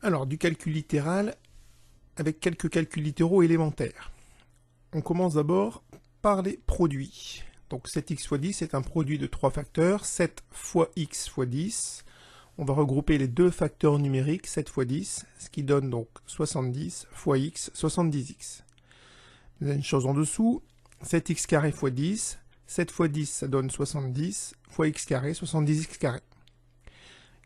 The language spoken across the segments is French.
Alors, du calcul littéral avec quelques calculs littéraux élémentaires. On commence d'abord par les produits. Donc 7x fois 10 est un produit de 3 facteurs, 7 fois x fois 10. On va regrouper les deux facteurs numériques, 7 fois 10, ce qui donne donc 70 fois x, 70x. Une chose en dessous, 7x carré fois 10, 7 fois 10 ça donne 70, fois x carré, 70x carré.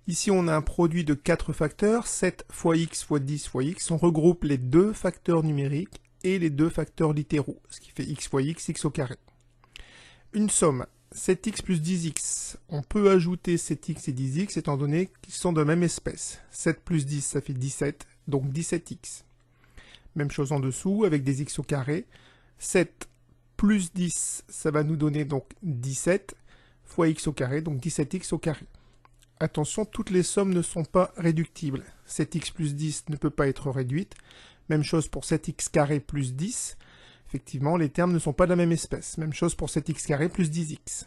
Ici on a un produit de 4 facteurs, 7 fois x fois 10 fois x, on regroupe les deux facteurs numériques et les deux facteurs littéraux, ce qui fait x fois x, x au carré. Une somme, 7x plus 10x, on peut ajouter 7x et 10x étant donné qu'ils sont de la même espèce. 7 plus 10 ça fait 17, donc 17x. Même chose en dessous avec des x au carré. 7 plus 10, ça va nous donner donc 17 fois x au carré, donc 17x au carré. Attention, toutes les sommes ne sont pas réductibles. 7x plus 10 ne peut pas être réduite. Même chose pour 7x carré plus 10. Effectivement, les termes ne sont pas de la même espèce. Même chose pour 7x carré plus 10x.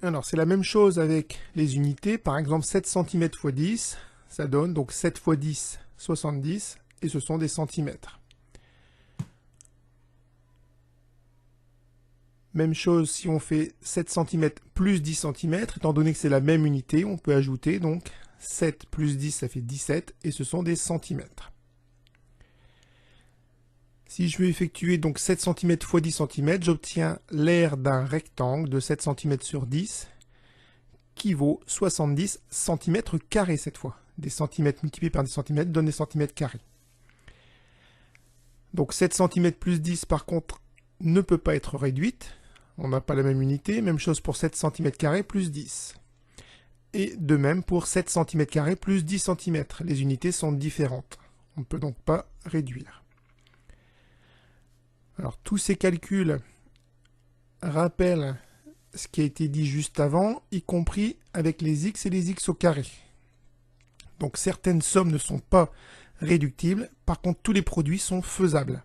Alors, c'est la même chose avec les unités. Par exemple, 7 cm fois 10, ça donne donc 7 fois 10, 70, et ce sont des centimètres. Même chose si on fait 7 cm plus 10 cm, étant donné que c'est la même unité, on peut ajouter donc 7 plus 10, ça fait 17, et ce sont des centimètres. Si je veux effectuer donc 7 cm fois 10 cm, j'obtiens l'aire d'un rectangle de 7 cm sur 10, qui vaut 70 cm carrés cette fois. Des centimètres multipliés par des centimètres donnent des centimètres carrés. Donc 7 cm plus 10 par contre ne peut pas être réduite. On n'a pas la même unité. Même chose pour 7 cm carrés plus 10. Et de même pour 7 cm carrés plus 10 cm. Les unités sont différentes. On ne peut donc pas réduire. Alors tous ces calculs rappellent ce qui a été dit juste avant, y compris avec les x et les x au carré. Donc certaines sommes ne sont pas réductibles. Par contre, tous les produits sont faisables.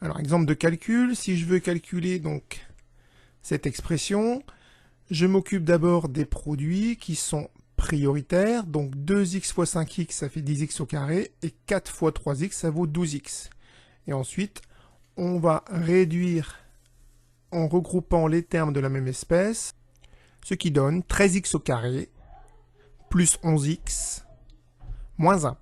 Alors, exemple de calcul, si je veux calculer donc cette expression, je m'occupe d'abord des produits qui sont prioritaires. Donc 2x fois 5x, ça fait 10x au carré, et 4 fois 3x, ça vaut 12x. Et ensuite, on va réduire en regroupant les termes de la même espèce, ce qui donne 13x au carré plus 11x moins 1.